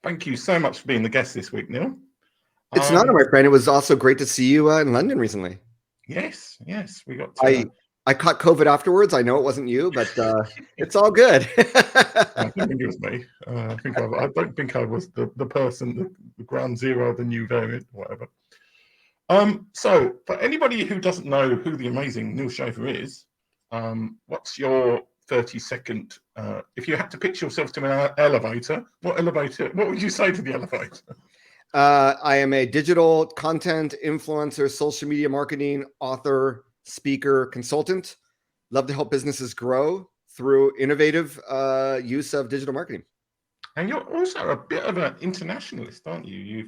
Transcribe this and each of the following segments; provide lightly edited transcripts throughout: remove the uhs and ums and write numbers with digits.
Thank you so much for being the guest this week, Neil. It's an honor, my friend. It was also great to see you in London recently. Yes, we got. I caught COVID afterwards. I know it wasn't you, but it's all good. I don't think it was me. I don't think I was the person, the ground zero of the new variant, whatever. So for anybody who doesn't know who the amazing Neal Schaffer is, what's your 30-second? If you had to pitch yourself to an elevator, what would you say to the elevator? I am a digital content influencer, social media marketing, author, speaker, consultant. Love to help businesses grow through innovative use of digital marketing. And you're also a bit of an internationalist, aren't you?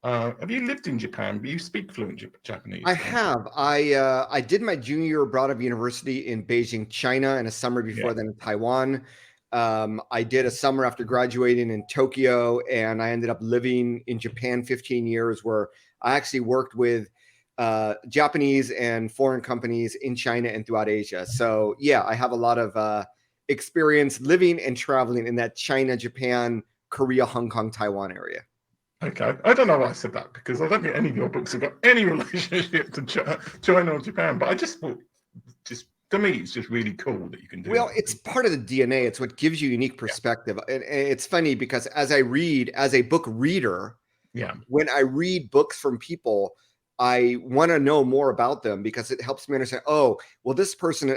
Have you lived in Japan? Do you speak fluent Japanese? I have. I did my junior year abroad of university in Beijing, China, and a summer before then in Taiwan. I did a summer after graduating in Tokyo, and I ended up living in Japan 15 years, where I actually worked with Japanese and foreign companies in China and throughout Asia. So yeah, I have a lot of experience living and traveling in that China, Japan, Korea, Hong Kong, Taiwan area. Okay, I don't know why I said that, because I don't think any of your books have got any relationship to China or Japan, but I just thought, to me, it's just really cool that you can do Well, it's part of the DNA. It's what gives you unique perspective. And it's funny because as I read, as a book reader, when I read books from people, I want to know more about them because it helps me understand, oh, well, this person,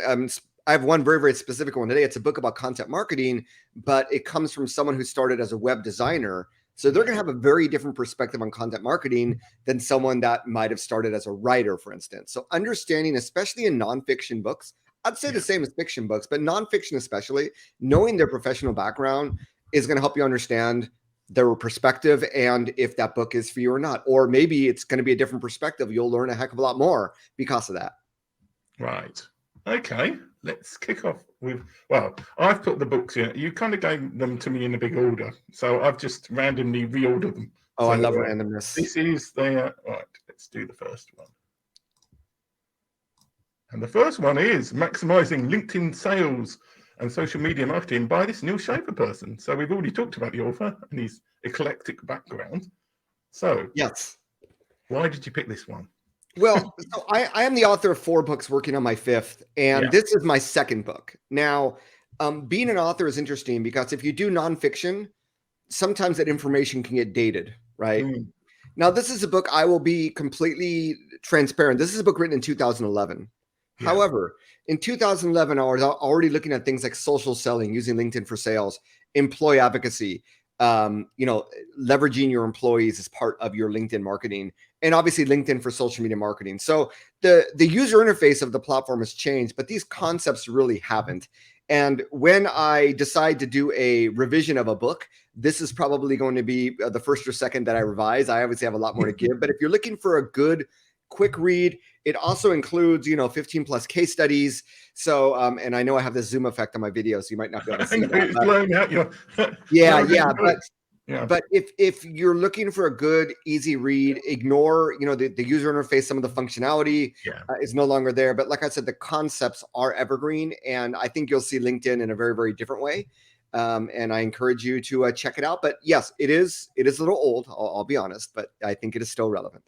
I have one very, very specific one today. It's a book about content marketing, but it comes from someone who started as a web designer. So they're going to have a very different perspective on content marketing than someone that might have started as a writer, for instance. So understanding, especially in nonfiction books, I'd say the same as fiction books, but nonfiction especially, knowing their professional background is going to help you understand their perspective and if that book is for you or not. Or maybe it's going to be a different perspective. You'll learn a heck of a lot more because of that. Right. Okay. Let's kick off with, well, I've put the books in. You kind of gave them to me in a big order, so I've just randomly reordered them. Oh, so, I love randomness. This is the, right, let's do the first one. And the first one is Maximizing LinkedIn Sales and Social Media Marketing by this Neal Schaffer person. So we've already talked about the author and his eclectic background. So, yes. Why did you pick this one? Well, so I am the author of 4 books working on my 5th, and this is my 2nd book. Now, being an author is interesting because if you do nonfiction, sometimes that information can get dated, right? Now, this is a book, I will be completely transparent. This is a book written in 2011. However, in 2011, I was already looking at things like social selling, using LinkedIn for sales, employee advocacy, leveraging your employees as part of your LinkedIn marketing, and obviously LinkedIn for social media marketing. So the user interface of the platform has changed, but these concepts really haven't. And when I decide to do a revision of a book, this is probably going to be the first or second that I revise. I obviously have a lot more to give, but if you're looking for a good, quick read, it also includes, 15 plus case studies. So, and I know I have this zoom effect on my video, so you might not be able to see that. It's blowing out your but if you're looking for a good, easy read, ignore, the user interface, some of the functionality is no longer there. But like I said, the concepts are evergreen, and I think you'll see LinkedIn in a very, very different way. And I encourage you to check it out. But yes, it is a little old, I'll be honest, but I think it is still relevant.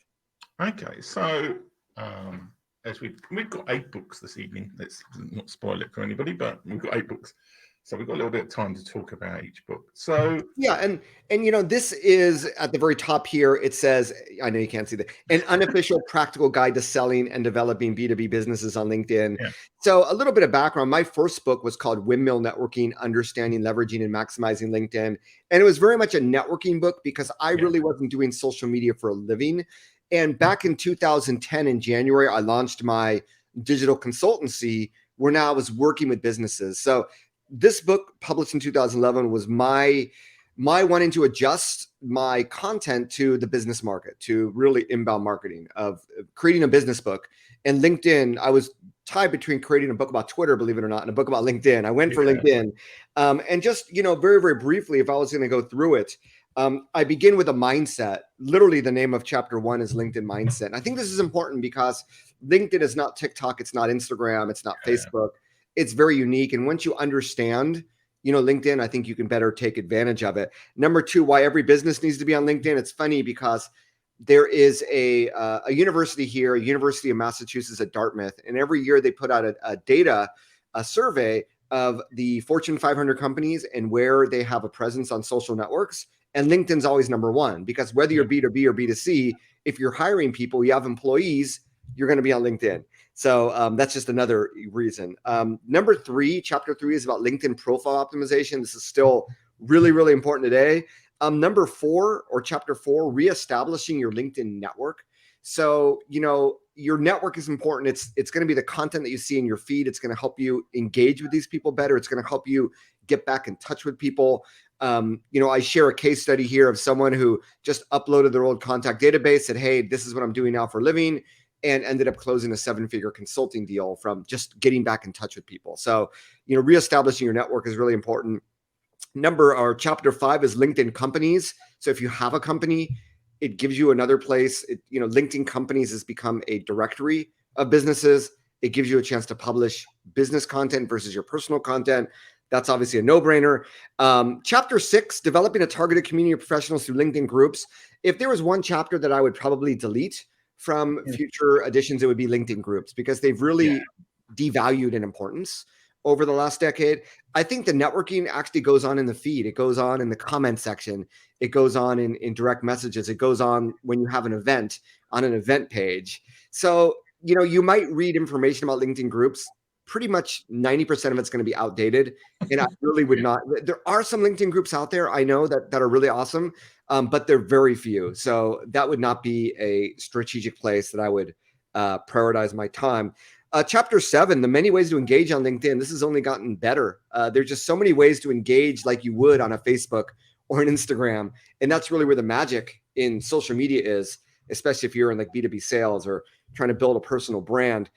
Okay, so as we've got 8 books this evening. Let's not spoil it for anybody, but we've got 8 books. So we've got a little bit of time to talk about each book. So yeah, and this is at the very top here. It says, I know you can't see that, an unofficial practical guide to selling and developing B2B businesses on LinkedIn. So a little bit of background. My first book was called Windmill Networking, Understanding, Leveraging, and Maximizing LinkedIn. And it was very much a networking book because I really wasn't doing social media for a living. And back in 2010, in January, I launched my digital consultancy where now I was working with businesses. So this book, published in 2011, was my wanting to adjust my content to the business market, to really inbound marketing, of creating a business book. And LinkedIn, I was tied between creating a book about Twitter, believe it or not, and a book about LinkedIn. I went for LinkedIn. And just, very, very briefly, if I was going to go through it, I begin with a mindset. Literally, the name of chapter 1 is LinkedIn Mindset. And I think this is important because LinkedIn is not TikTok. It's not Instagram. It's not Facebook. It's very unique. And once you understand LinkedIn, I think you can better take advantage of it. Number two, why every business needs to be on LinkedIn. It's funny because there is a university here, University of Massachusetts at Dartmouth, and every year they put out a survey of the Fortune 500 companies and where they have a presence on social networks. And LinkedIn's always number one, because whether you're B2B or B2C, if you're hiring people, you have employees, you're going to be on LinkedIn. So that's just another reason. Number three, chapter 3 is about LinkedIn profile optimization. This is still really, really important today. Number 4, or chapter 4, reestablishing your LinkedIn network. So, your network is important. It's going to be the content that you see in your feed. It's going to help you engage with these people better. It's going to help you get back in touch with people. I share a case study here of someone who just uploaded their old contact database, said, hey, this is what I'm doing now for a living, and ended up closing a 7-figure consulting deal from just getting back in touch with people. So, reestablishing your network is really important. Chapter 5 is LinkedIn companies. So if you have a company, it gives you another place. LinkedIn companies has become a directory of businesses. It gives you a chance to publish business content versus your personal content. That's obviously a no-brainer. Chapter 6, developing a targeted community of professionals through LinkedIn groups. If there was one chapter that I would probably delete from future editions, it would be LinkedIn groups, because they've really devalued in importance over the last decade. I think the networking actually goes on in the feed. It goes on in the comment section. It goes on in direct messages. It goes on when you have an event on an event page. So, you might read information about LinkedIn groups. Pretty much 90% of it's going to be outdated. And I really would not. There are some LinkedIn groups out there, I know, that are really awesome, but they're very few. So that would not be a strategic place that I would prioritize my time. Chapter 7, the many ways to engage on LinkedIn. This has only gotten better. There's just so many ways to engage like you would on a Facebook or an Instagram. And that's really where the magic in social media is, especially if you're in like B2B sales or trying to build a personal brand.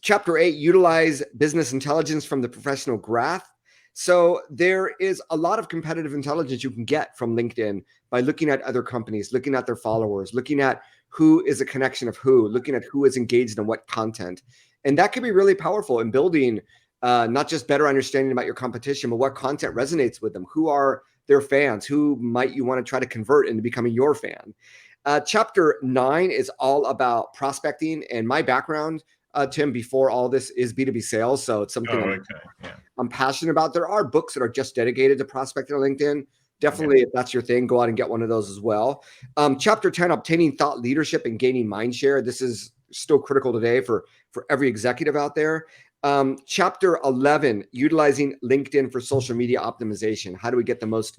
Chapter 8, utilize business intelligence from the professional graph. So there is a lot of competitive intelligence you can get from LinkedIn by looking at other companies, looking at their followers, looking at who is a connection of who, looking at who is engaged in what content. And that can be really powerful in building not just better understanding about your competition, but what content resonates with them. Who are their fans? Who might you want to try to convert into becoming your fan? Chapter 9 is all about prospecting. And my background, Tim, before all this is B2B sales. So it's something I'm passionate about. There are books that are just dedicated to prospecting on LinkedIn. Definitely, if that's your thing, go out and get one of those as well. Chapter 10, obtaining thought leadership and gaining mind share. This is still critical today for every executive out there. Chapter 11, utilizing LinkedIn for social media optimization. How do we get the most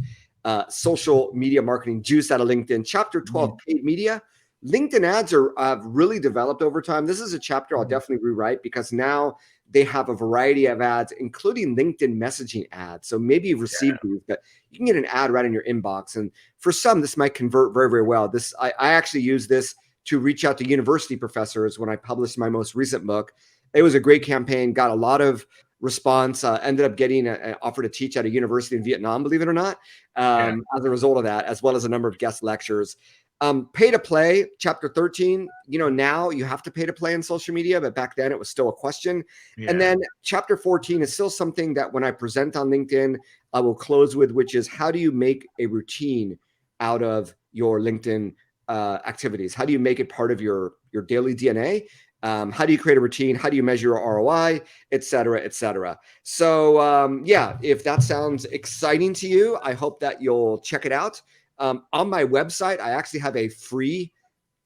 social media marketing juice out of LinkedIn? Chapter 12, paid media. LinkedIn ads have really developed over time. This is a chapter I'll definitely rewrite, because now they have a variety of ads, including LinkedIn messaging ads. So maybe you've received these, but you can get an ad right in your inbox. And for some, this might convert very, very well. I actually use this to reach out to university professors when I published my most recent book. It was a great campaign, got a lot of response, ended up getting an offer to teach at a university in Vietnam, believe it or not, as a result of that, as well as a number of guest lectures. Pay to play, chapter 13, now you have to pay to play in social media, but back then it was still a question. And then chapter 14 is still something that when I present on LinkedIn, I will close with, which is how do you make a routine out of your LinkedIn activities? How do you make it part of your daily DNA? How do you create a routine? How do you measure your ROI, et cetera, et cetera? So if that sounds exciting to you, I hope that you'll check it out. On my website, I actually have a free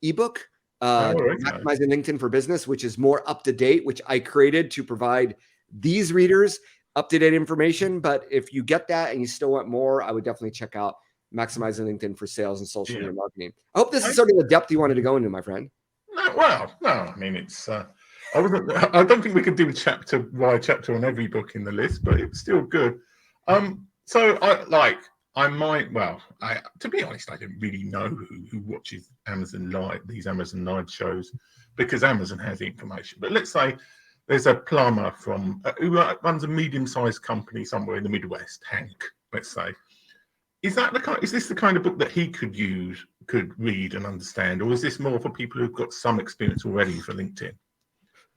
ebook, Maximizing LinkedIn for Business, which is more up to date, which I created to provide these readers up to date information. But if you get that and you still want more, I would definitely check out Maximizing LinkedIn for Sales and Social Media Marketing. I hope this is sort of the depth you wanted to go into, my friend. No, I mean, it's. I don't think we could do a chapter on every book in the list, but it's still good. So I might. Well, to be honest, I don't really know who watches Amazon Live, these Amazon Live shows, because Amazon has the information. But let's say there's a plumber from who runs a medium-sized company somewhere in the Midwest, Hank. Let's say, is this the kind of book that he could read and understand, or is this more for people who've got some experience already for LinkedIn?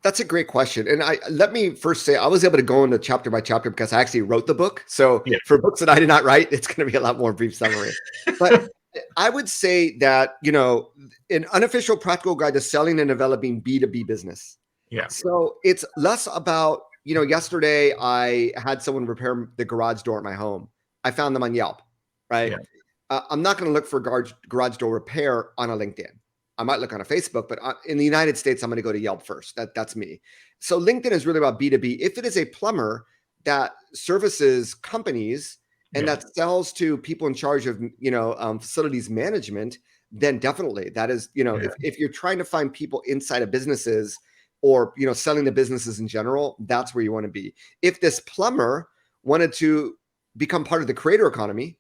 That's a great question. And let me first say, I was able to go into chapter by chapter because I actually wrote the book. So Yeah. for books that I did not write, it's going to be a lot more brief summary. But I would say that, an unofficial practical guide to selling and developing B2B business. Yeah. So it's less about, yesterday I had someone repair the garage door at my home. I found them on Yelp, right? Yeah. I'm not going to look for garage door repair on a LinkedIn. I might look on a Facebook, but in the United States, I'm going to go to Yelp first. That's me. So LinkedIn is really about B2B. If it is a plumber that services companies and that sells to people in charge of, facilities management, then definitely that is, if you're trying to find people inside of businesses or, selling to businesses in general, that's where you want to be. If this plumber wanted to become part of the creator economy,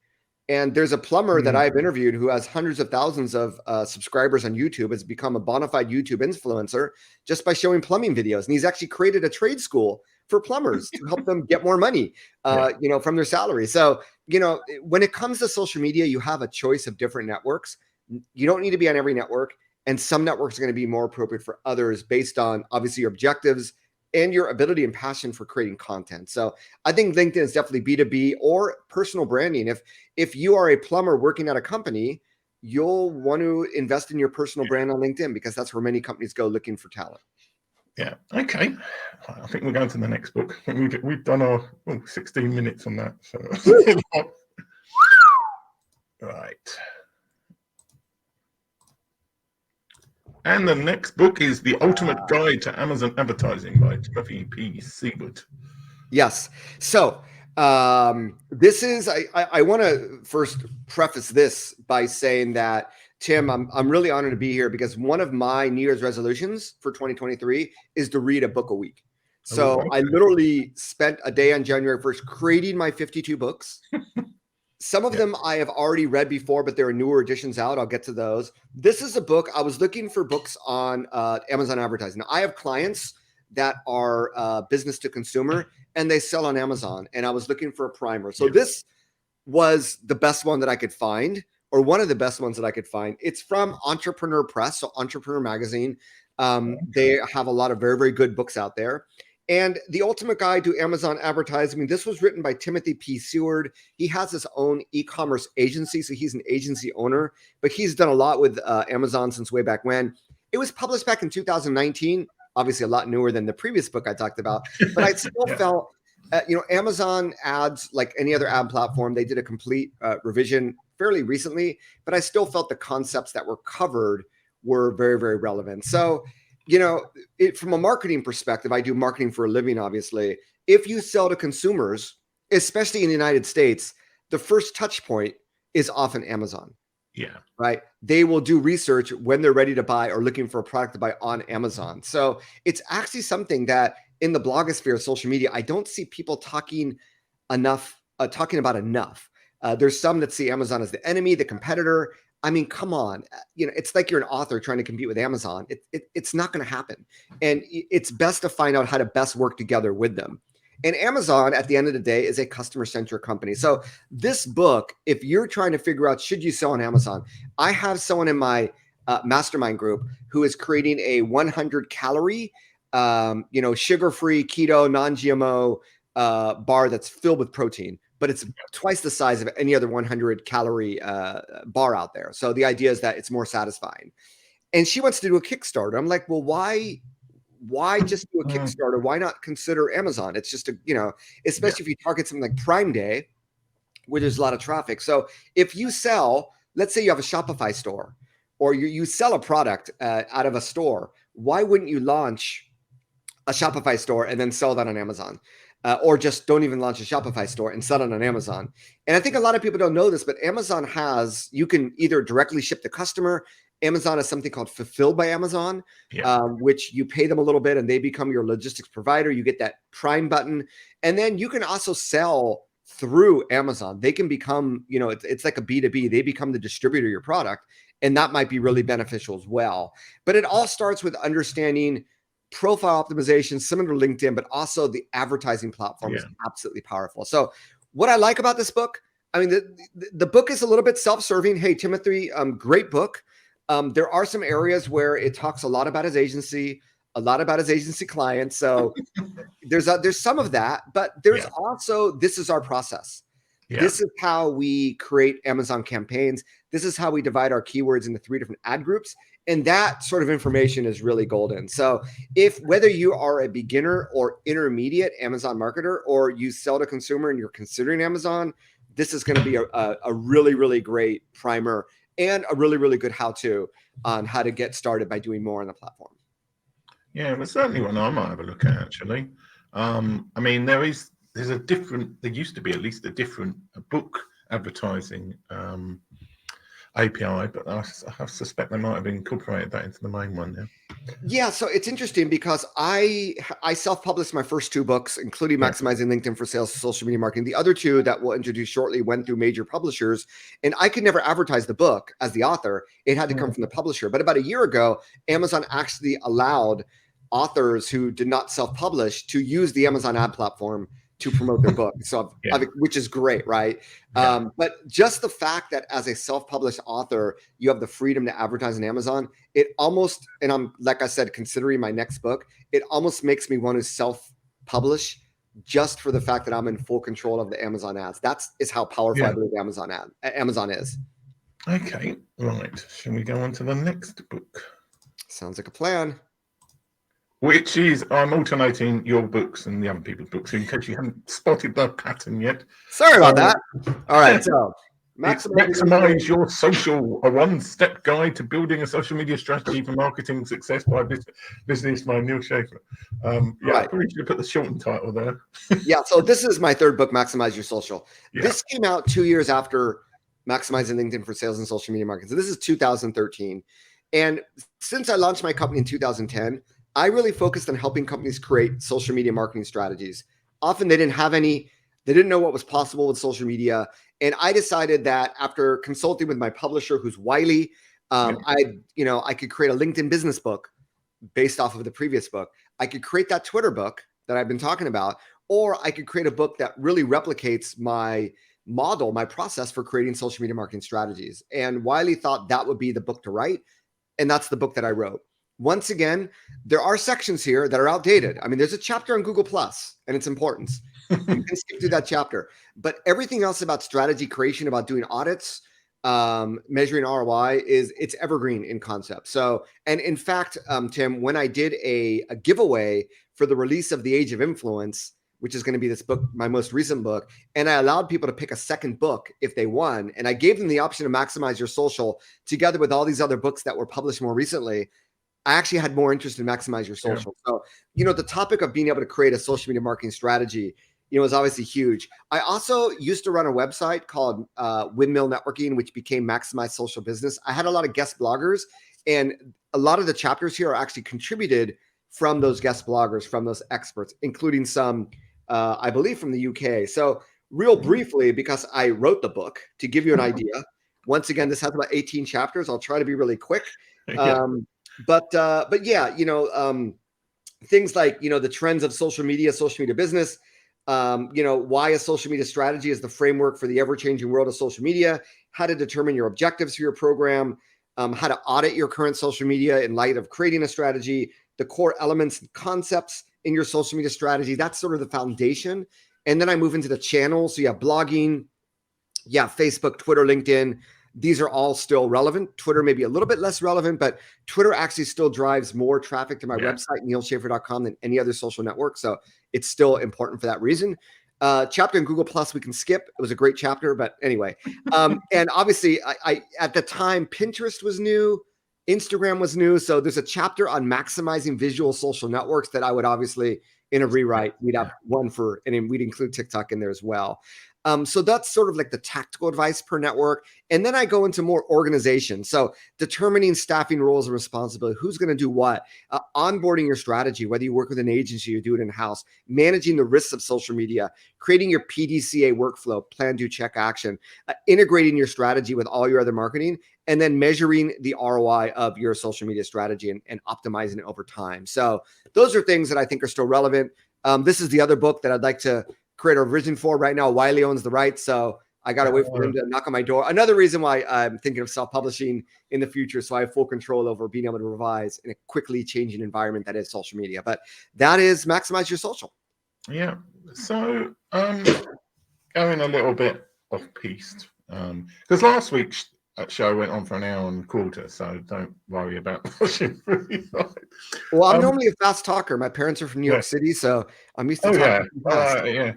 and there's a plumber that I've interviewed who has hundreds of thousands of subscribers on YouTube, has become a bona fide YouTube influencer just by showing plumbing videos. And he's actually created a trade school for plumbers to help them get more money, from their salary. So, when it comes to social media, you have a choice of different networks. You don't need to be on every network. And some networks are going to be more appropriate for others based on obviously your objectives and your ability and passion for creating content. So I think LinkedIn is definitely B2B or personal branding. If you are a plumber working at a company, you'll want to invest in your personal brand on LinkedIn because that's where many companies go looking for talent. Yeah. Okay. I think we're going to the next book. We've done our 16 minutes on that. So. Right. And the next book is The Ultimate Guide to Amazon Advertising by Timothy P. Seward. Yes. So this is, I want to first preface this by saying that, Tim, I'm really honored to be here because one of my New Year's resolutions for 2023 is to read a book a week. So I literally spent a day on January 1st creating my 52 books. Some of them I have already read before, but there are newer editions out. I'll get to those. This is a book. I was looking for books on Amazon advertising. Now, I have clients that are business to consumer and they sell on Amazon. And I was looking for a primer. So this was the best one that I could find, or one of the best ones that I could find. It's from Entrepreneur Press, so Entrepreneur Magazine. They have a lot of very, very good books out there. And The Ultimate Guide to Amazon Advertising, this was written by Timothy P. Seward. He has his own e-commerce agency, so he's an agency owner, but he's done a lot with Amazon since way back when. It was published back in 2019, obviously a lot newer than the previous book I talked about, but I still felt, Amazon ads, like any other ad platform, they did a complete revision fairly recently, but I still felt the concepts that were covered were very, very relevant. So, from a marketing perspective, I do marketing for a living, obviously. If you sell to consumers, especially in the United States, the first touch point is often Amazon. Yeah. Right. They will do research when they're ready to buy or looking for a product to buy on Amazon. So it's actually something that in the blogosphere of social media, I don't see people talking about enough. There's some that see Amazon as the enemy, the competitor. I mean, come on, it's like you're an author trying to compete with Amazon. It's not going to happen. And it's best to find out how to best work together with them. And Amazon, at the end of the day, is a customer-centric company. So this book, if you're trying to figure out, should you sell on Amazon? I have someone in my mastermind group who is creating a 100-calorie, sugar-free, keto, non-GMO bar that's filled with protein, but it's twice the size of any other 100-calorie bar out there. So the idea is that it's more satisfying. And she wants to do a Kickstarter. I'm like, well, why just do a Kickstarter? Why not consider Amazon? It's just especially if you target something like Prime Day, where there's a lot of traffic. So if you sell, let's say you have a Shopify store, or you sell a product out of a store, why wouldn't you launch a Shopify store and then sell that on Amazon? Or just don't even launch a Shopify store and sell it on Amazon. And I think a lot of people don't know this, but Amazon you can either directly ship to customer. Amazon has something called Fulfilled by Amazon, which you pay them a little bit and they become your logistics provider. You get that Prime button. And then you can also sell through Amazon. They can become, it's like a B2B. They become the distributor of your product. And that might be really beneficial as well. But it all starts with understanding profile optimization, similar to LinkedIn, but also the advertising platform is absolutely powerful. So what I like about this book, I mean, the book is a little bit self-serving. Hey, Timothy, great book. There are some areas where it talks a lot about his agency, a lot about his agency clients. So there's some of that, but there's also, this is our process. This is how we create Amazon campaigns. This is how we divide our keywords into 3 different ad groups. And that sort of information is really golden. So whether you are a beginner or intermediate Amazon marketer, or you sell to consumer and you're considering Amazon, this is going to be a really, really great primer and a really, really good how-to on how to get started by doing more on the platform. Yeah, well, certainly one I might have a look at, actually. I mean, there used to be at least a different book advertising API, but I suspect they might have incorporated that into the main one now. Yeah, so it's interesting because I self-published my first 2 books, including Maximizing LinkedIn for Sales, Social Media Marketing. The other 2 that we'll introduce shortly went through major publishers, and I could never advertise the book as the author. It had to come from the publisher. But about a year ago, Amazon actually allowed authors who did not self-publish to use the Amazon ad platform to promote their book. So, which is great, right? But just the fact that as a self-published author, you have the freedom to advertise on Amazon, it almost, and I'm, like I said, considering my next book, it almost makes me want to self-publish just for the fact that I'm in full control of the Amazon ads. Is how powerful I believe Amazon is. Okay, right. Shall we go on to the next book? Sounds like a plan. Which is, I'm alternating your books and the other people's books in case you haven't spotted the pattern yet. Sorry about that. All right, so maximize your social, a one-step guide to building a social media strategy for marketing success by business by Neal Schaffer. I probably should have put the shortened title there. So this is my 3rd book, Maximize Your Social. This came out 2 years after Maximizing LinkedIn for Sales and Social Media Marketing. So this is 2013. And since I launched my company in 2010, I really focused on helping companies create social media marketing strategies. Often they didn't have any, they didn't know what was possible with social media. And I decided that after consulting with my publisher, who's Wiley, I could create a LinkedIn business book based off of the previous book. I could create that Twitter book that I've been talking about, or I could create a book that really replicates my model, my process for creating social media marketing strategies. And Wiley thought that would be the book to write. And that's the book that I wrote. Once again, there are sections here that are outdated. I mean, there's a chapter on Google Plus and its importance. You can skip through that chapter. But everything else about strategy creation, about doing audits, measuring ROI, it's evergreen in concept. So, and in fact, Tim, when I did a giveaway for the release of The Age of Influence, which is going to be this book, my most recent book, and I allowed people to pick a second book if they won, and I gave them the option to maximize your social together with all these other books that were published more recently. I actually had more interest in maximize your social. So, the topic of being able to create a social media marketing strategy, is obviously huge. I also used to run a website called Windmill Networking, which became Maximize Social Business. I had a lot of guest bloggers, and a lot of the chapters here are actually contributed from those guest bloggers, from those experts, including some, I believe, from the UK. So real briefly, because I wrote the book, to give you an idea, once again, this has about 18 chapters. I'll try to be really quick. But things like, the trends of social media business, why a social media strategy is the framework for the ever-changing world of social media, how to determine your objectives for your program, how to audit your current social media in light of creating a strategy, the core elements and concepts in your social media strategy. That's sort of the foundation. And then I move into the channels. So you have blogging, Facebook, Twitter, LinkedIn. These are all still relevant. Twitter may be a little bit less relevant, but Twitter actually still drives more traffic to my website, nealschaffer.com, than any other social network. So it's still important for that reason. Chapter in Google Plus we can skip. It was a great chapter, but anyway. And obviously, I at the time, Pinterest was new, Instagram was new. So there's a chapter on maximizing visual social networks that I would obviously, in a rewrite, we'd have one for, and we'd include TikTok in there as well. So that's sort of like the tactical advice per network. And then I go into more organization. So determining staffing roles and responsibility, who's going to do what, onboarding your strategy, whether you work with an agency or do it in-house, managing the risks of social media, creating your PDCA workflow, plan, do, check, action, integrating your strategy with all your other marketing, and then measuring the ROI of your social media strategy and optimizing it over time. So those are things that I think are still relevant. This is the other book that I'd like to create a vision for right now. Wiley owns the rights. So I got to wait for him to knock on my door. Another reason why I'm thinking of self-publishing in the future, so I have full control over being able to revise in a quickly changing environment that is social media. But that is maximize your social. Yeah. So going a little bit off piste, because last week's show went on for an hour and a quarter, so don't worry about pushing through. Well, I'm normally a fast talker. My parents are from New York City, so I'm used to talking fast.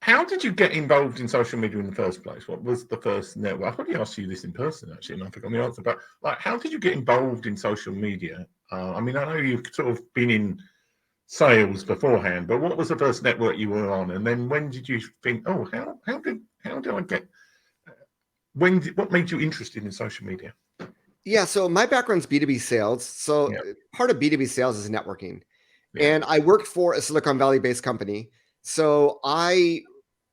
How did you get involved in social media in the first place? What was the first network? I probably asked you this in person, actually, and I forgot the answer. But like, how did you get involved in social media? I mean, I know you've sort of been in sales beforehand, but what was the first network you were on? And then when did you think, oh, how did I get? What made you interested in social media? Yeah, so my background's B2B sales. So part of B2B sales is networking. Yeah. And I worked for a Silicon Valley based company. So I,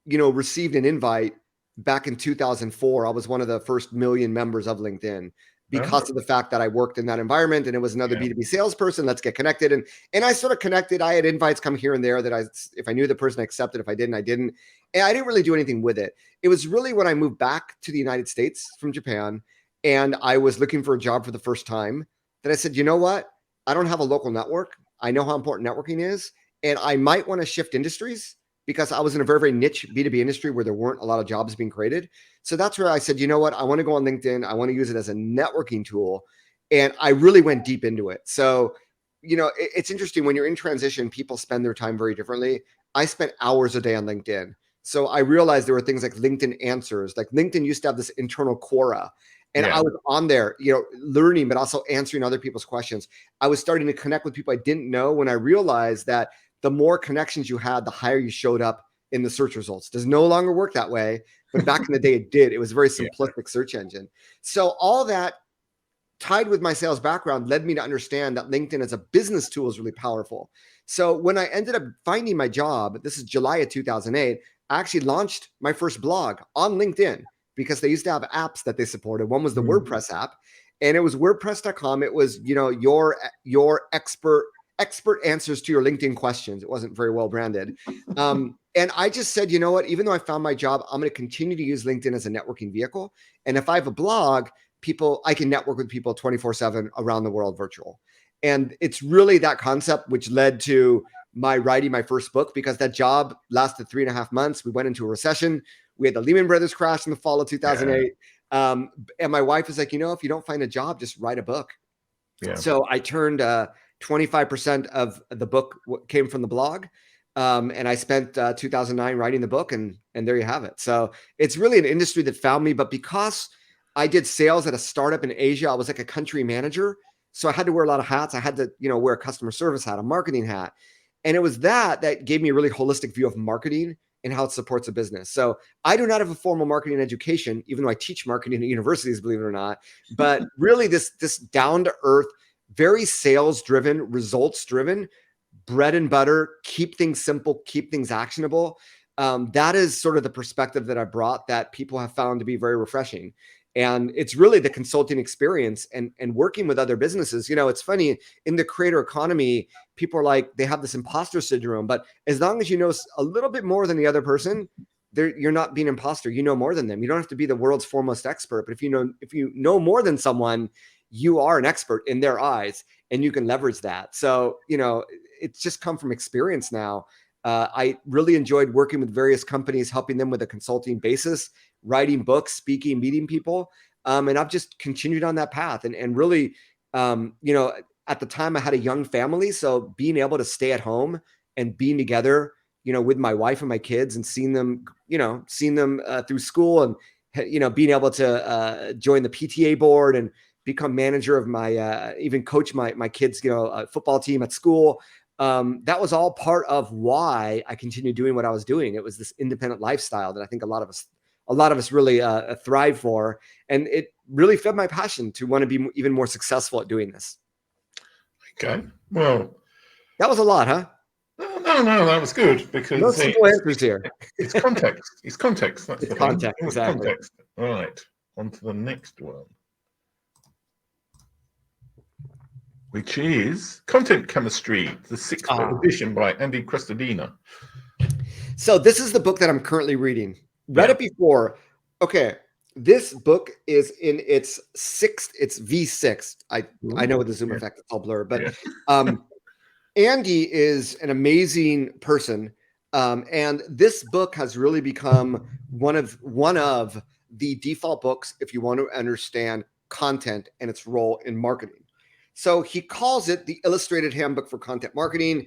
received an invite back in 2004. I was one of the first million members of LinkedIn because of the fact that I worked in that environment and it was another B2B salesperson. Let's get connected. And I sort of connected. I had invites come here and there that if I knew the person, I accepted. If I didn't, I didn't. And I didn't really do anything with it. It was really when I moved back to the United States from Japan and I was looking for a job for the first time that I said, you know what? I don't have a local network. I know how important networking is. And I might want to shift industries because I was in a very, very niche B2B industry where there weren't a lot of jobs being created. So that's where I said, you know what? I want to go on LinkedIn. I want to use it as a networking tool. And I really went deep into it. So, it's interesting when you're in transition, people spend their time very differently. I spent hours a day on LinkedIn. So I realized there were things like LinkedIn Answers. Like LinkedIn used to have this internal Quora. And I was on there, learning, but also answering other people's questions. I was starting to connect with people I didn't know when I realized that the more connections you had, the higher you showed up in the search results. Does no longer work that way, but back in the day it did. It was a very simplistic search engine. So all that tied with my sales background led me to understand that LinkedIn as a business tool is really powerful. So when I ended up finding my job, this is July of 2008, I actually launched my first blog on LinkedIn because they used to have apps that they supported. One was the WordPress app, and it was WordPress.com. It was, your expert answers to your LinkedIn questions. It wasn't very well branded. And I just said, you know what, even though I found my job, I'm going to continue to use LinkedIn as a networking vehicle. And if I have a blog, I can network with people 24/7 around the world virtual. And it's really that concept which led to my writing my first book, because that job lasted 3.5 months. We went into a recession. We had the Lehman Brothers crash in the fall of 2008. And my wife was like, if you don't find a job, just write a book. So I turned 25% of the book came from the blog. And I spent 2009 writing the book, and there you have it. So it's really an industry that found me. But because I did sales at a startup in Asia, I was like a country manager. So I had to wear a lot of hats. I had to, wear a customer service hat, a marketing hat. And it was that gave me a really holistic view of marketing and how it supports a business. So I do not have a formal marketing education, even though I teach marketing at universities, believe it or not. But really this down to earth, very sales driven, results driven, bread and butter, keep things simple, keep things actionable. That is sort of the perspective that I brought that people have found to be very refreshing. And it's really the consulting experience and working with other businesses. It's funny, in the creator economy, people are like, they have this imposter syndrome, but as long as you know a little bit more than the other person, you're not being an imposter. You know more than them. You don't have to be the world's foremost expert, but if you know more than someone, you are an expert in their eyes, and you can leverage that. So, it's just come from experience now. I really enjoyed working with various companies, helping them with a consulting basis, writing books, speaking, meeting people. And I've just continued on that path. And really, at the time I had a young family. So being able to stay at home and being together, with my wife and my kids, and seeing them through school, and, being able to join the PTA board and become manager of my, even coach my kids, football team at school. That was all part of why I continued doing what I was doing. It was this independent lifestyle that I think a lot of us really thrive for. And it really fed my passion to want to be even more successful at doing this. Okay. Well, that was a lot, huh? No, that was good, because no simple answers here. It's context. It's context. That's the context. Exactly. Context. All right. On to the next one, which is Content Chemistry, the 6th edition by Andy Crestodina. So this is the book that I'm currently reading. read it before. Okay. This book is in its it's V6. I know with the zoom effect, it's all blurred, but Andy is an amazing person. And this book has really become one of the default books if you want to understand content and its role in marketing. So he calls it the Illustrated Handbook for Content Marketing.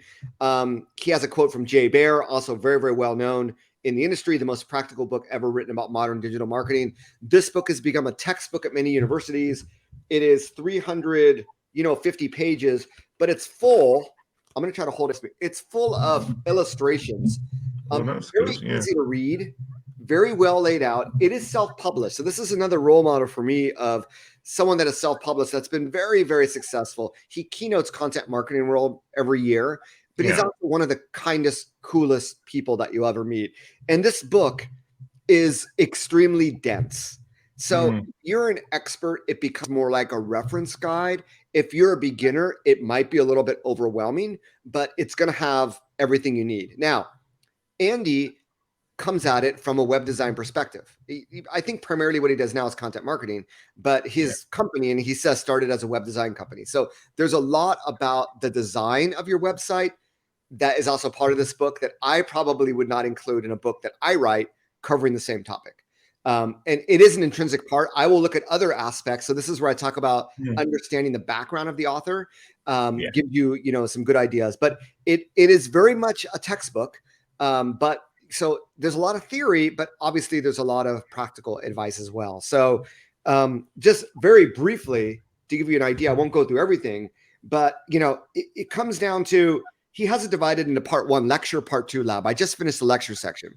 He has a quote from Jay Baer, also very, very well known in the industry, the most practical book ever written about modern digital marketing. This book has become a textbook at many universities. It is 350 pages, but it's full. I'm going to try to hold it. It's full of illustrations. Very easy to read, very well laid out. It is self-published. So this is another role model for me of someone that is self-published that's been very, very successful. He keynotes Content Marketing World every year, but he's also one of the kindest, coolest people that you'll ever meet. And this book is extremely dense. So if you're an expert, it becomes more like a reference guide. If you're a beginner, it might be a little bit overwhelming, but it's going to have everything you need. Now, Andy comes at it from a web design perspective. I think primarily what he does now is content marketing, but his company, and he says, started as a web design company. So there's a lot about the design of your website that is also part of this book that I probably would not include in a book that I write covering the same topic. And it is an intrinsic part. I will look at other aspects. So this is where I talk about understanding the background of the author, give you, some good ideas, but it is very much a textbook. But so there's a lot of theory, but obviously there's a lot of practical advice as well. So just very briefly to give you an idea, I won't go through everything, but it comes down to, he has it divided into part 1 lecture, part 2 lab. I just finished the lecture section,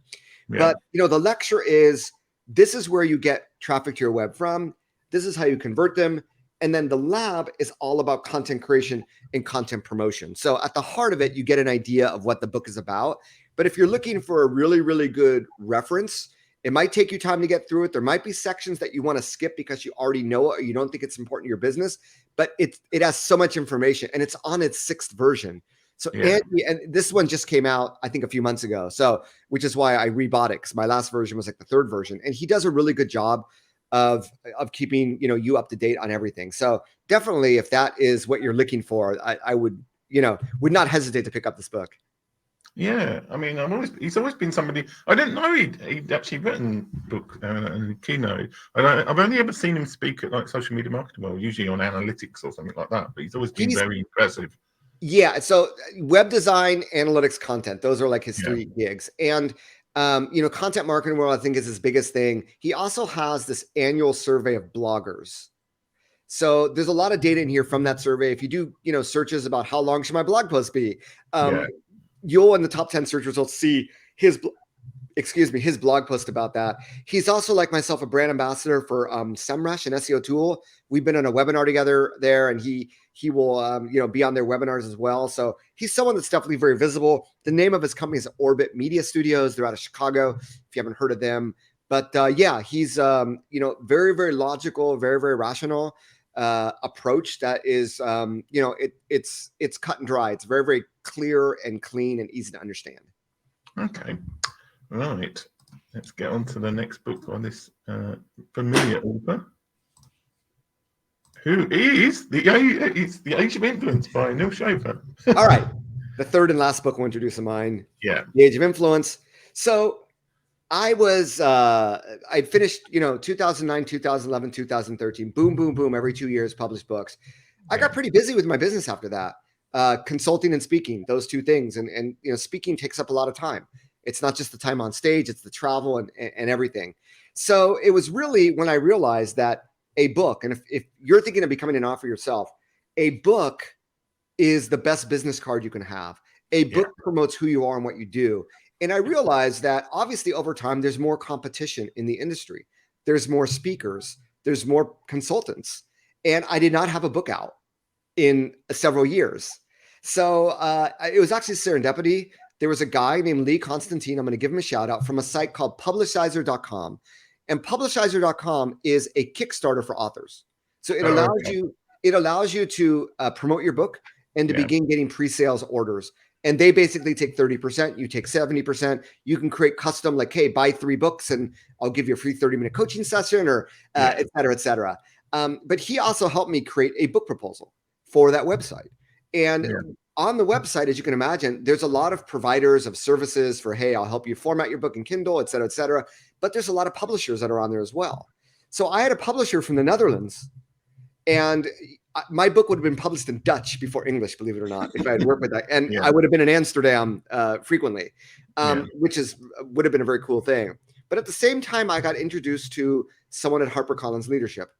but the lecture is, this is where you get traffic to your web from. This is how you convert them. And then the lab is all about content creation and content promotion. So at the heart of it, you get an idea of what the book is about. But if you're looking for a really, really good reference, it might take you time to get through it. There might be sections that you want to skip because you already know it or you don't think it's important to your business, but it has so much information and it's on its 6th version. So Andy, and this one just came out, I think, a few months ago. So, which is why I rebought it, because my last version was like the 3rd version. And he does a really good job of keeping, you up to date on everything. So definitely, if that is what you're looking for, I would, would not hesitate to pick up this book. Yeah, I mean, he's always been somebody. I didn't know he'd actually written book and keynote. I've only ever seen him speak at like Social Media Marketing World, usually on analytics or something like that. But he's always been very impressive. Yeah, so web design, analytics, content, those are like his 3 gigs. And Content Marketing World, I think, is his biggest thing. He also has this annual survey of bloggers. So there's a lot of data in here from that survey. If you do, searches about how long should my blog post be, you'll in the top 10 search results see his blog post about that. He's also, like myself, a brand ambassador for SEMrush, an SEO tool. We've been on a webinar together there, and he will be on their webinars as well. So he's someone that's definitely very visible. The name of his company is Orbit Media Studios. They're out of Chicago, if you haven't heard of them. But he's very, very logical, very, very rational approach that is it's cut and dry. It's very, very clear and clean and easy to understand. Okay. Right, let's get on to the next book on this familiar author, who is the Age of Influence by Neal Schaffer. All right, the 3rd and last book I'll introduce of mine. Yeah, The Age of Influence. So I finished 2009, 2011, 2013. Boom, boom, boom. Every 2 years, published books. I got pretty busy with my business after that. Consulting and speaking, those 2 things, and speaking takes up a lot of time. It's not just the time on stage, it's the travel and everything. So it was really when I realized that a book, and if you're thinking of becoming an author yourself, a book is the best business card you can have. A book promotes who you are and what you do. And I realized that obviously over time, there's more competition in the industry. There's more speakers, there's more consultants. And I did not have a book out in several years. So it was actually serendipity. There was a guy named Lee Constantine, I'm going to give him a shout out, from a site called Publishizer.com. And Publishizer.com is a Kickstarter for authors. So it allows you to promote your book and to begin getting pre-sales orders. And they basically take 30%, you take 70%. You can create custom, like, hey, buy 3 books and I'll give you a free 30-minute coaching session, or et cetera, et cetera. But he also helped me create a book proposal for that website. And on the website, as you can imagine, there's a lot of providers of services for, hey, I'll help you format your book in Kindle, et cetera, et cetera. But there's a lot of publishers that are on there as well. So I had a publisher from the Netherlands, and my book would have been published in Dutch before English, believe it or not, if I had worked with that. And I would have been in Amsterdam frequently, which would have been a very cool thing. But at the same time, I got introduced to someone at HarperCollins Leadership.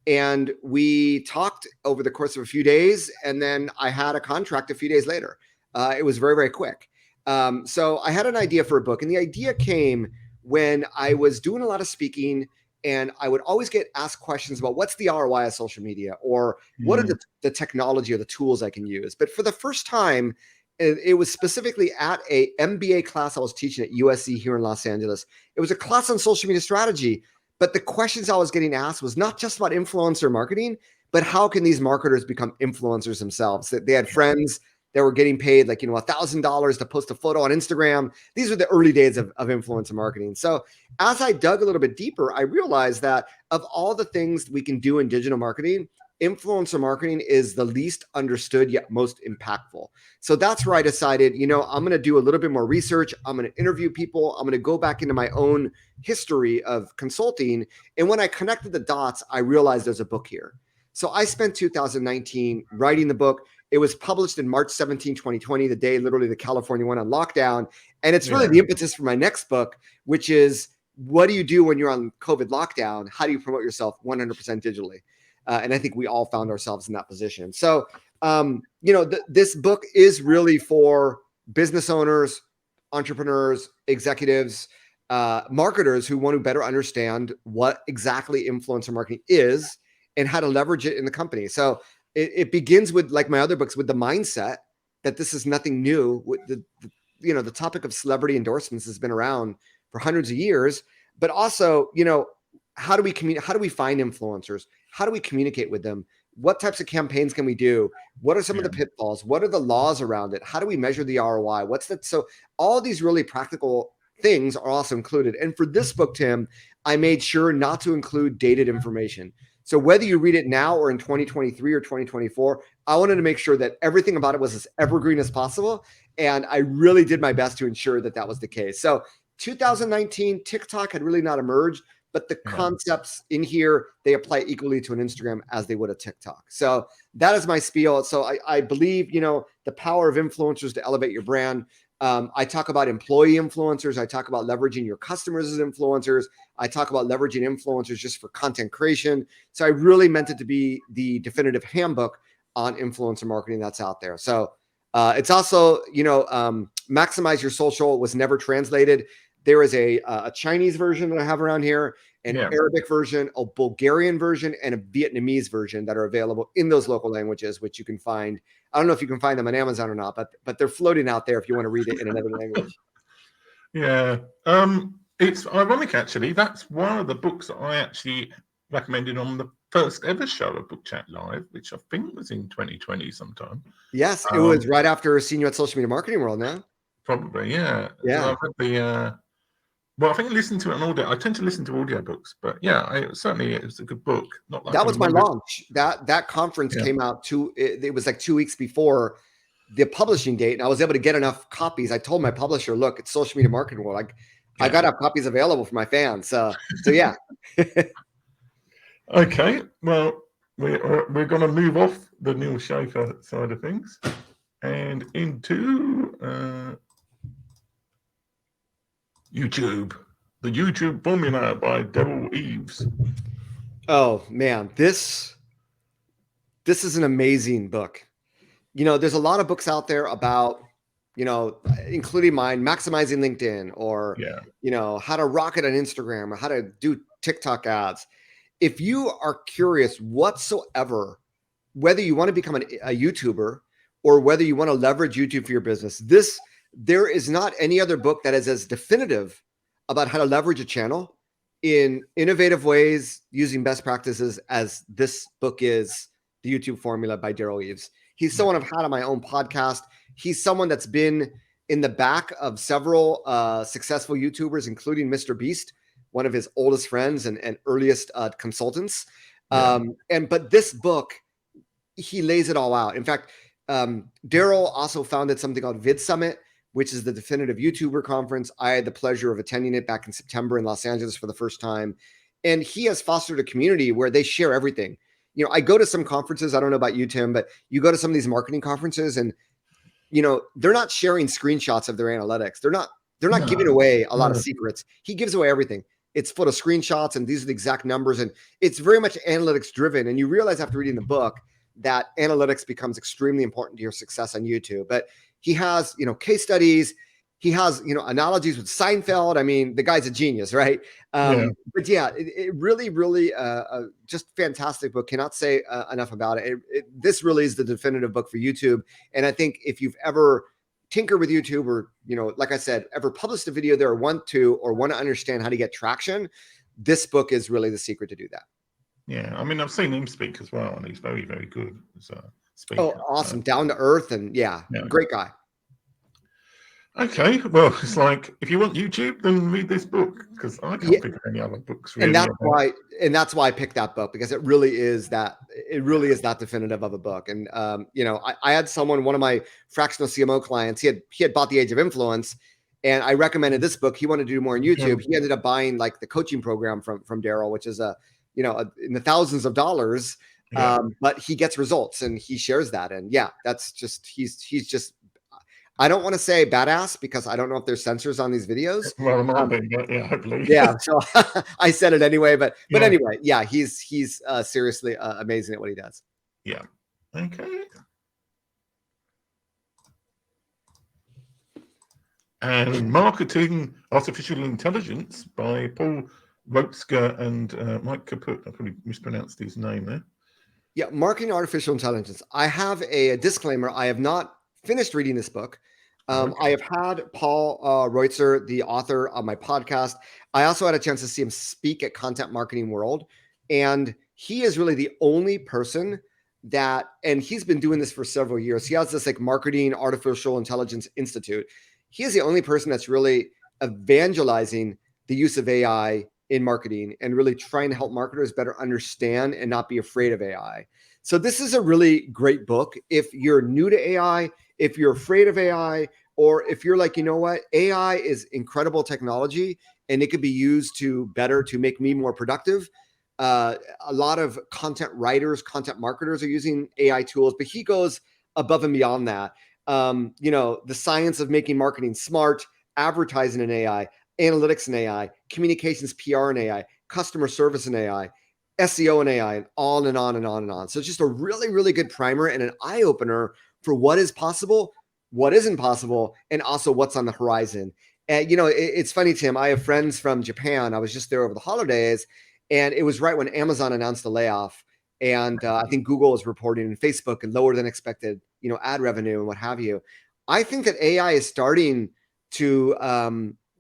And we talked over the course of a few days, and then I had a contract a few days later. It was very, very quick. So I had an idea for a book, and the idea came when I was doing a lot of speaking, and I would always get asked questions about what's the ROI of social media, or what are the technology or the tools I can use. But for the first time, it was specifically at a MBA class I was teaching at USC here in Los Angeles. It was a class on social media strategy. But the questions I was getting asked was not just about influencer marketing, but how can these marketers become influencers themselves? That they had friends that were getting paid like, $1,000 to post a photo on Instagram. These were the early days of influencer marketing. So as I dug a little bit deeper, I realized that of all the things we can do in digital marketing, influencer marketing is the least understood yet most impactful. So that's where I decided, I'm going to do a little bit more research. I'm going to interview people. I'm going to go back into my own history of consulting. And when I connected the dots, I realized there's a book here. So I spent 2019 writing the book. It was published in March 17, 2020, the day literally the California went on lockdown. And it's really the impetus for my next book, which is, what do you do when you're on COVID lockdown? How do you promote yourself 100% digitally? And I think we all found ourselves in that position. So, this book is really for business owners, entrepreneurs, executives, marketers who want to better understand what exactly influencer marketing is and how to leverage it in the company. So it begins with, like my other books, with the mindset that this is nothing new. With the topic of celebrity endorsements has been around for hundreds of years, but also, how do we communicate? How do we find influencers? How do we communicate with them? What types of campaigns can we do? What are some of the pitfalls? What are the laws around it? How do we measure the ROI? So all these really practical things are also included. And for this book, Tim, I made sure not to include dated information. So whether you read it now or in 2023 or 2024, I wanted to make sure that everything about it was as evergreen as possible. And I really did my best to ensure that that was the case. So 2019, TikTok had really not emerged, but the concepts in here, they apply equally to an Instagram as they would a TikTok. So that is my spiel. So I believe, the power of influencers to elevate your brand. I talk about employee influencers. I talk about leveraging your customers as influencers. I talk about leveraging influencers just for content creation. So I really meant it to be the definitive handbook on influencer marketing that's out there. So it's also, Maximize Your Social was never translated. There is a Chinese version that I have around here, an Arabic version, a Bulgarian version, and a Vietnamese version that are available in those local languages, which you can find. I don't know if you can find them on Amazon or not, but they're floating out there if you want to read it in another language. Yeah. It's ironic, actually. That's one of the books that I actually recommended on the first ever show of Book Chat Live, which I think was in 2020 sometime. Yes, it was right after seeing you at Social Media Marketing World now. Probably, yeah. Yeah. I've had I think I listened to it on audio. I tend to listen to audiobooks, but it was a good book. Not like that was my launch. That conference came out it was like 2 weeks before the publishing date, and I was able to get enough copies. I told my publisher, look, it's Social Media Marketing World. I got to have copies available for my fans. So yeah. Okay. Well, we're going to move off the Neal Schaffer side of things and into YouTube, the YouTube Formula by Derral Eves. Oh man, this is an amazing book. There's a lot of books out there about, including mine, maximizing LinkedIn, or how to rocket on Instagram, or how to do TikTok ads. If you are curious whatsoever, whether you want to become a YouTuber or whether you want to leverage YouTube for your business, there is not any other book that is as definitive about how to leverage a channel in innovative ways using best practices as this book is, The YouTube Formula by Derral Eves. He's someone I've had on my own podcast. He's someone that's been in the back of several successful YouTubers, including Mr. Beast, one of his oldest friends and earliest consultants. But this book, he lays it all out. In fact, Derral also founded something called Vid Summit, which is the definitive YouTuber conference. I had the pleasure of attending it back in September in Los Angeles for the first time. And he has fostered a community where they share everything. You know, I go to some conferences, I don't know about you, Tim, but you go to some of these marketing conferences and, you know, they're not sharing screenshots of their analytics. They're not giving away a lot of secrets. He gives away everything. It's full of screenshots and these are the exact numbers. And it's very much analytics driven. And you realize after reading the book that analytics becomes extremely important to your success on YouTube. But he has, you know, case studies. He has, you know, analogies with Seinfeld. I mean, the guy's a genius, right? But yeah, it really, really just fantastic book. Cannot say enough about it. This really is the definitive book for YouTube. And I think if you've ever tinkered with YouTube or, you know, like I said, ever published a video there or want to understand how to get traction, this book is really the secret to do that. Yeah, I mean, I've seen him speak as well, and he's very, very good as a speaker. Oh, awesome. Down to earth and great guy. Okay, well, it's like if you want YouTube, then read this book because I can't think of any other books. Really, and that's why I picked that book, because it really is that definitive of a book. And you know, I had one of my fractional CMO clients, he had bought The Age of Influence, and I recommended this book. He wanted to do more on YouTube. He ended up buying like the coaching program from Derral, which is in the thousands of dollars. But he gets results and he shares that. And yeah, that's just he's just. I don't want to say badass because I don't know if there's censors on these videos. Well, it might be, but yeah, hopefully. Yeah, so I said it anyway, but anyway, yeah, he's seriously amazing at what he does. Yeah. Okay. And Marketing Artificial Intelligence by Paul Roetzer and Mike Kaput. I probably mispronounced his name there. Yeah, Marketing Artificial Intelligence. I have a disclaimer. I have not finished reading this book. I have had Paul Roetzer, the author, on my podcast. I also had a chance to see him speak at Content Marketing World. And he is really the only person and he's been doing this for several years. He has this like Marketing Artificial Intelligence Institute. He is the only person that's really evangelizing the use of AI in marketing and really trying to help marketers better understand and not be afraid of AI. So this is a really great book. If you're new to AI, if you're afraid of AI, or if you're like, you know what, AI is incredible technology and it could be used to make me more productive. A lot of content writers, content marketers are using AI tools, but he goes above and beyond that. You know, the science of making marketing smart, advertising in AI, analytics in AI, communications, PR in AI, customer service in AI, SEO and AI, and on and on and on and on. So it's just a really, really good primer and an eye opener for what is possible, what isn't possible, and also what's on the horizon. And, you know, it's funny, Tim, I have friends from Japan. I was just there over the holidays, and it was right when Amazon announced the layoff. And I think Google is reporting and Facebook and lower than expected, you know, ad revenue and what have you. I think that AI is starting to,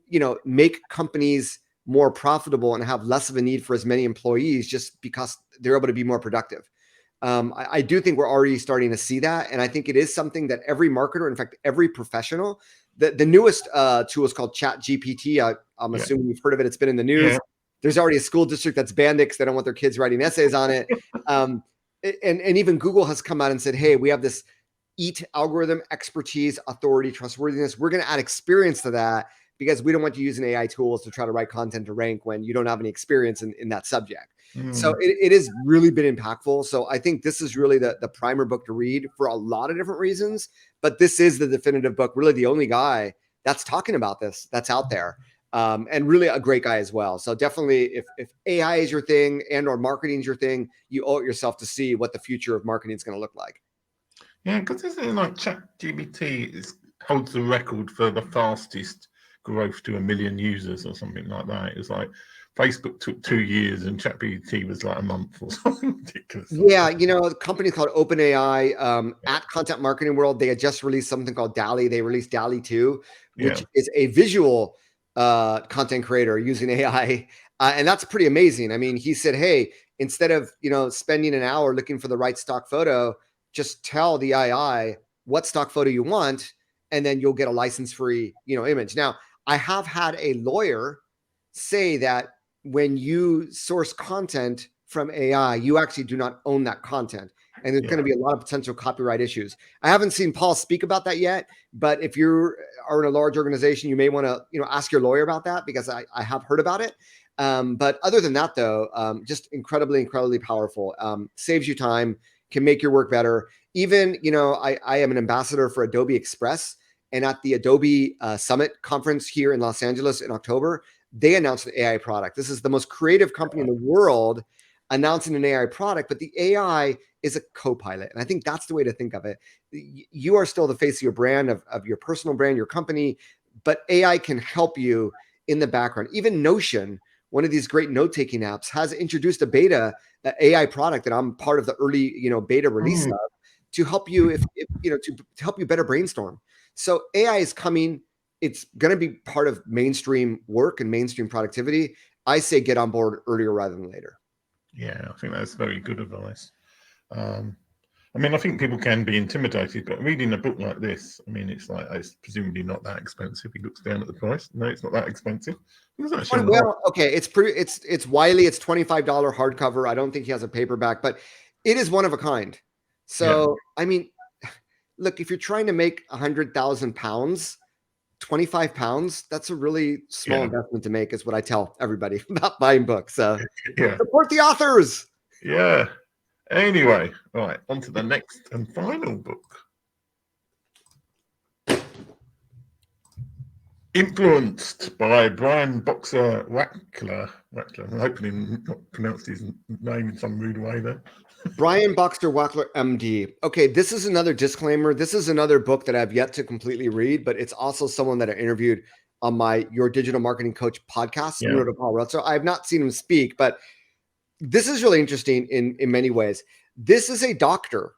you know, make companies more profitable and have less of a need for as many employees just because they're able to be more productive. I do think we're already starting to see that. And I think it is something that every marketer, in fact, every professional, the newest tool is called ChatGPT. I'm assuming you've heard of it. It's been in the news. Yeah. There's already a school district that's banned it because they don't want their kids writing essays on it. And even Google has come out and said, hey, we have this EAT algorithm, expertise, authority, trustworthiness. We're going to add experience to that because we don't want you using AI tools to try to write content to rank when you don't have any experience in that subject. So it has really been impactful. So I think this is really the primer book to read for a lot of different reasons, but this is the definitive book, really the only guy that's talking about this that's out there. And really a great guy as well. So definitely if AI is your thing and or marketing is your thing, you owe it yourself to see what the future of marketing is going to look like. Yeah, because isn't it like ChatGPT holds the record for the fastest growth to 1 million users or something like that? It's like Facebook took 2 years and ChatGPT was like a month or something ridiculous. Yeah, you know, a company called OpenAI at Content Marketing World, they had just released something called DALL-E. They released DALL-E 2, which is a visual content creator using AI. And that's pretty amazing. I mean, he said, hey, instead of, you know, spending an hour looking for the right stock photo, just tell the AI what stock photo you want, and then you'll get a license-free, image. Now, I have had a lawyer say that when you source content from AI, you actually do not own that content. And there's going to be a lot of potential copyright issues. I haven't seen Paul speak about that yet, but if you are in a large organization, you may want to, ask your lawyer about that, because I have heard about it. But other than that, though, just incredibly powerful. Saves you time, can make your work better. Even, I am an ambassador for Adobe Express, and at the Adobe Summit conference here in Los Angeles in October, they announced an AI product. This is the most creative company in the world announcing an AI product, but the AI is a co-pilot. And I think that's the way to think of it. You are still the face of your brand, of your personal brand, your company, but AI can help you in the background. Even Notion, one of these great note-taking apps, has introduced a beta AI product that I'm part of the early, beta release of, to help you to help you better brainstorm. So AI is coming. It's going to be part of mainstream work and mainstream productivity. I say get on board earlier rather than later. Yeah, I think that's very good advice. I mean, I think people can be intimidated, but reading a book like this, I mean, it's like, it's presumably not that expensive. He looks down at the price. No, it's not that expensive. Well, okay, it's Wiley. It's $25 hardcover. I don't think he has a paperback, but it is one of a kind. So, I mean, look, if you're trying to make 100,000 pounds, 25 pounds, that's a really small investment to make, is what I tell everybody about buying books. Support the authors. Yeah. Anyway, all right, on to the next and final book. Influenced by Brian Boxer Wachler. I'm hoping not pronounced his name in some rude way there. Brian Boxer Wachler, MD. Okay, this is another disclaimer. This is another book that I've yet to completely read, but it's also someone that I interviewed on my Your Digital Marketing Coach podcast, similar to Paul Roetzer. I have not seen him speak, but this is really interesting in many ways. This is a doctor.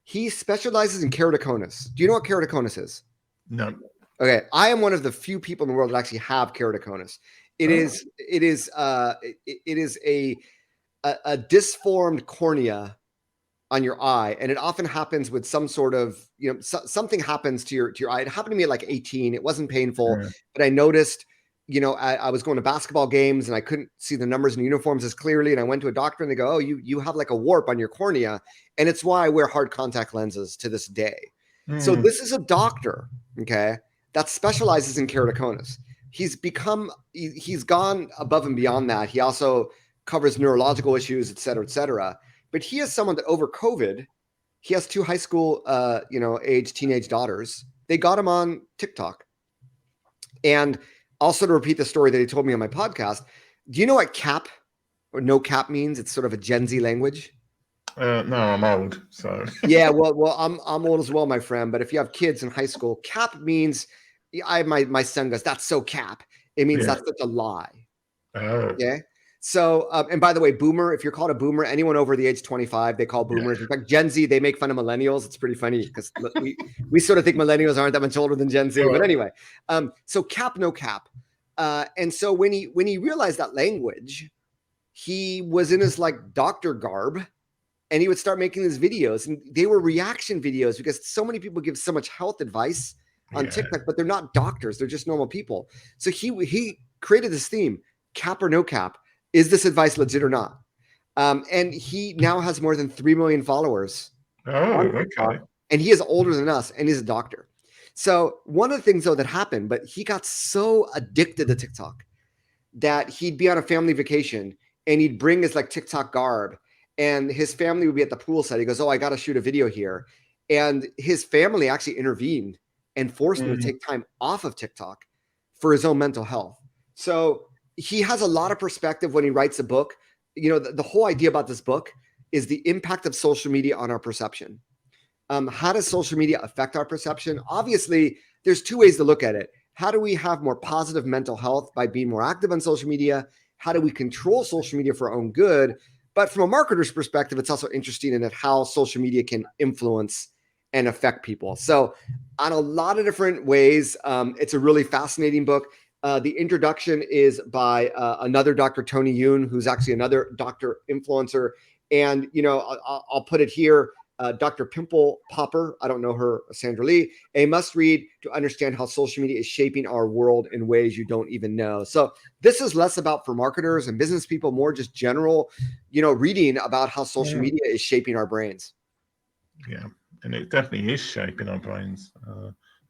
He specializes in keratoconus. Do you know what keratoconus is? No. Okay, I am one of the few people in the world that actually have keratoconus. It is a disformed cornea on your eye, and it often happens with some sort of, something happens to your eye. It happened to me at like 18. It wasn't painful, but I noticed, I was going to basketball games and I couldn't see the numbers and uniforms as clearly. And I went to a doctor and they go, oh, you have like a warp on your cornea. And it's why I wear hard contact lenses to this day. So this is a doctor, okay, that specializes in keratoconus. He's gone above and beyond that. He also covers neurological issues, et cetera, et cetera. But he is someone that over COVID, he has 2 high school, age teenage daughters. They got him on TikTok. And also, to repeat the story that he told me on my podcast, do you know what cap or no cap means? It's sort of a Gen Z language. No, I'm old, so. Yeah, well, I'm old as well, my friend. But if you have kids in high school, cap means, my son goes, that's so cap. It means that's such a lie. Oh. Okay. So, and by the way, boomer, if you're called a boomer, anyone over the age 25, they call boomers. In fact, Gen Z, they make fun of millennials. It's pretty funny because we sort of think millennials aren't that much older than Gen Z. But anyway, so cap, no cap. And so when he realized that language, he was in his like doctor garb, and he would start making these videos, and they were reaction videos because so many people give so much health advice on TikTok, but they're not doctors. They're just normal people. So he created this theme, cap or no cap. Is this advice legit or not? And he now has more than 3 million followers. Oh, okay. And he is older than us, and he's a doctor. So one of the things, though, that happened, but he got so addicted to TikTok that he'd be on a family vacation, and he'd bring his like TikTok garb, and his family would be at the pool side. He goes, oh, I got to shoot a video here. And his family actually intervened and forced him to take time off of TikTok for his own mental health. So he has a lot of perspective when he writes a book. The whole idea about this book is the impact of social media on our perception. How does social media affect our perception? Obviously, there's 2 ways to look at it. How do we have more positive mental health by being more active on social media? How do we control social media for our own good? But from a marketer's perspective, it's also interesting in how social media can influence and affect people. So on a lot of different ways, it's a really fascinating book. The introduction is by another Dr. Tony Yoon, who's actually another doctor influencer. And, I'll put it here. Dr. Pimple Popper, I don't know her, Sandra Lee, a must read to understand how social media is shaping our world in ways you don't even know. So this is less about for marketers and business people, more just general, reading about how social media is shaping our brains. Yeah, and it definitely is shaping our brains,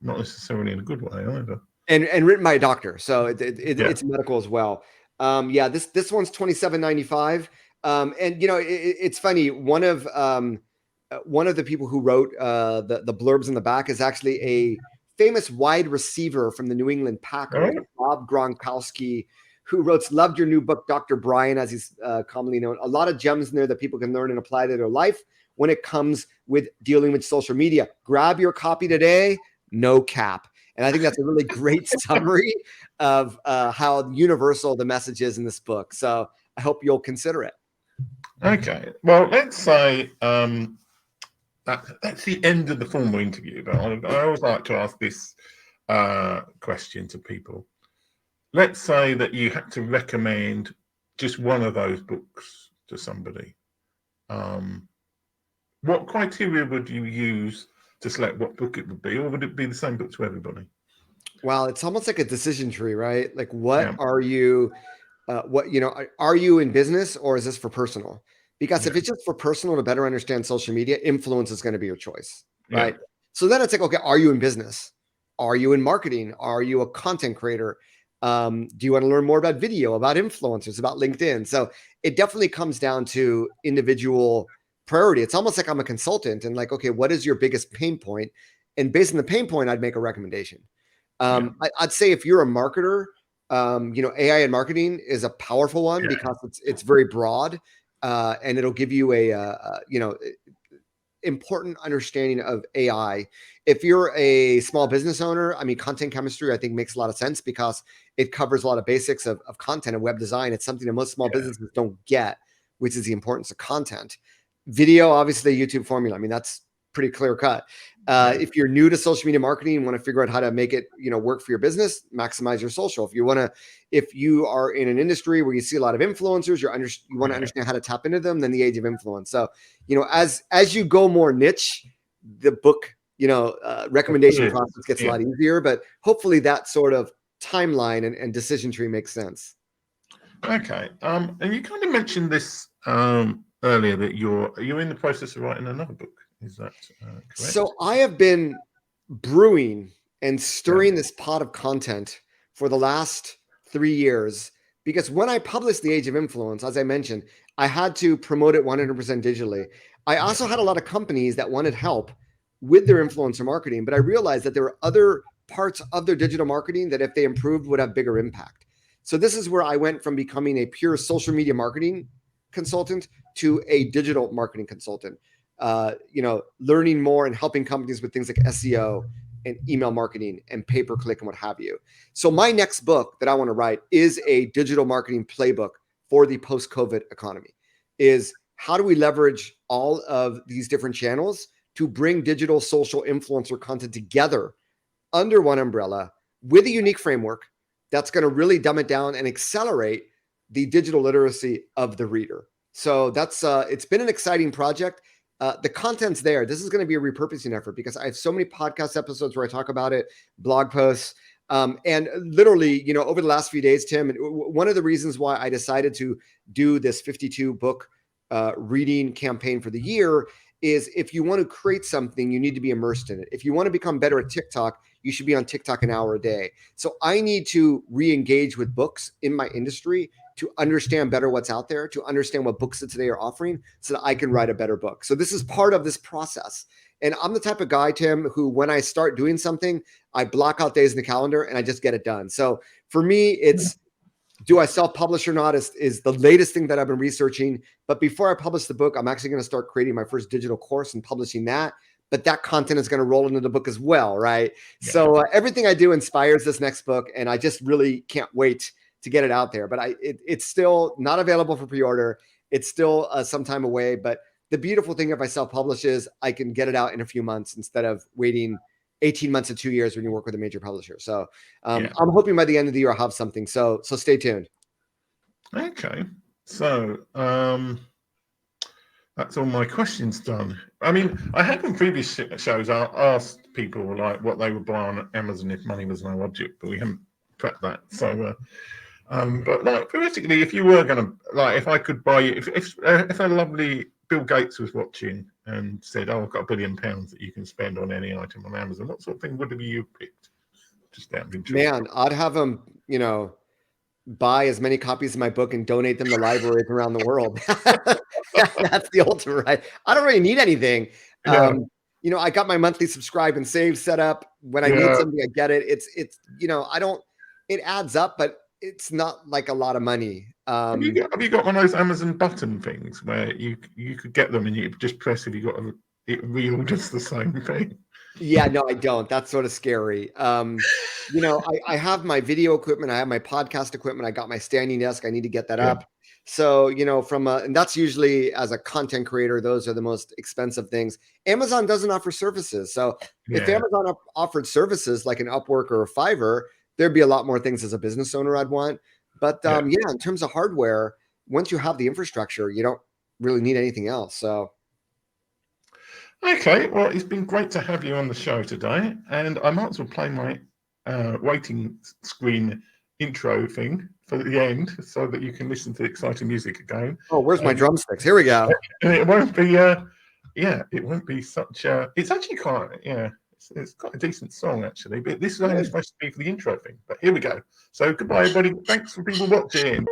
not necessarily in a good way either. And written by a doctor, so it's medical as well. This one's $27.95. And it's funny. One of the people who wrote the blurbs in the back is actually a famous wide receiver from the New England Packers, Bob Gronkowski, who loved your new book, Dr. Brian, as he's commonly known. A lot of gems in there that people can learn and apply to their life when it comes with dealing with social media. Grab your copy today, no cap. And I think that's a really great summary of how universal the message is in this book. So I hope you'll consider it. Okay. Well, let's say that's the end of the formal interview. But I always like to ask this question to people. Let's say that you had to recommend just one of those books to somebody. What criteria would you use to select what book it would be, or would it be the same book to everybody? Well, it's almost like a decision tree, right? Like, what are you, are you in business, or is this for personal? Because if it's just for personal to better understand social media, influence is going to be your choice, right? So then it's like, okay, are you in business? Are you in marketing? Are you a content creator? Do you want to learn more about video, about influencers, about LinkedIn? So it definitely comes down to individual priority. It's almost like I'm a consultant and like, okay, what is your biggest pain point? And based on the pain point, I'd make a recommendation. I'd say if you're a marketer, AI and marketing is a powerful one because it's very broad, and it'll give you a important understanding of AI. If you're a small business owner, I mean, content chemistry, I think makes a lot of sense because it covers a lot of basics of content and web design. It's something that most small businesses don't get, which is the importance of content. Video, obviously, YouTube formula. I mean, that's pretty clear cut. If you're new to social media marketing and want to figure out how to make it, work for your business, maximize your social. If you are in an industry where you see a lot of influencers, you want to understand how to tap into them, then the age of influence. So, as you go more niche, the book, recommendation process gets a lot easier, but hopefully that sort of timeline and decision tree makes sense. Okay. And you kind of mentioned this earlier that you're in the process of writing another book. Is that correct? So I have been brewing and stirring this pot of content for the last 3 years because when I published The Age of Influence, as I mentioned, I had to promote it 100% digitally. I also had a lot of companies that wanted help with their influencer marketing, but I realized that there were other parts of their digital marketing that if they improved would have bigger impact. So this is where I went from becoming a pure social media marketing consultant to a digital marketing consultant. Learning more and helping companies with things like SEO and email marketing and pay-per-click and what have you. So my next book that I want to write is a digital marketing playbook for the post-COVID economy. Is how do we leverage all of these different channels to bring digital social influencer content together under one umbrella with a unique framework that's going to really dumb it down and accelerate the digital literacy of the reader. So that's it's been an exciting project. The content's there. This is going to be a repurposing effort because I have so many podcast episodes where I talk about it, blog posts, and literally, over the last few days, Tim, and one of the reasons why I decided to do this 52 book reading campaign for the year is if you want to create something, you need to be immersed in it. If you want to become better at TikTok, you should be on TikTok an hour a day. So I need to re-engage with books in my industry to understand better what's out there, to understand what books that today are offering so that I can write a better book. So this is part of this process. And I'm the type of guy, Tim, who when I start doing something, I block out days in the calendar and I just get it done. So for me, it's do I self-publish or not is the latest thing that I've been researching. But before I publish the book, I'm actually going to start creating my first digital course and publishing that. But that content is going to roll into the book as well, right? Yeah. So everything I do inspires this next book. And I just really can't wait to get it out there. But it's still not available for pre-order. It's still some time away. But the beautiful thing if I self-publish is I can get it out in a few months instead of waiting 18 months to 2 years when you work with a major publisher. So I'm hoping by the end of the year I'll have something. So stay tuned. Okay. So That's all my questions done. I mean, I have in previous shows asked people like what they would buy on Amazon if money was no object, but we haven't prepped that. So, but like theoretically, if you were going to like, if I could buy you, if a lovely Bill Gates was watching and said, "Oh, I've got £1 billion that you can spend on any item on Amazon," what sort of thing would have you picked? Just out of interest. Man, I'd have him, buy as many copies of my book and donate them to libraries around the world. That's the ultimate, right? I don't really need anything. Yeah. I got my monthly subscribe and save set up. When I need something, I get it. It's I don't, it adds up, but it's not like a lot of money. Have you got one of those Amazon button things where you could get them and you just press if you got it reorders the same thing? Yeah, no, I don't. That's sort of scary. I have my video equipment. I have my podcast equipment. I got my standing desk. I need to get that up. So, and that's usually as a content creator, those are the most expensive things. Amazon doesn't offer services. So if Amazon offered services like an Upwork or a Fiverr, there'd be a lot more things as a business owner I'd want. But in terms of hardware, once you have the infrastructure, you don't really need anything else. So. Okay, well, it's been great to have you on the show today, and I might as well play my waiting screen intro thing for the end so that you can listen to the exciting music again. Oh, where's my drumsticks? Here we go. And it won't be, it won't be such it's actually quite, it's quite a decent song, actually, but this is only supposed to be for the intro thing, but here we go. So goodbye, everybody. Thanks for people watching.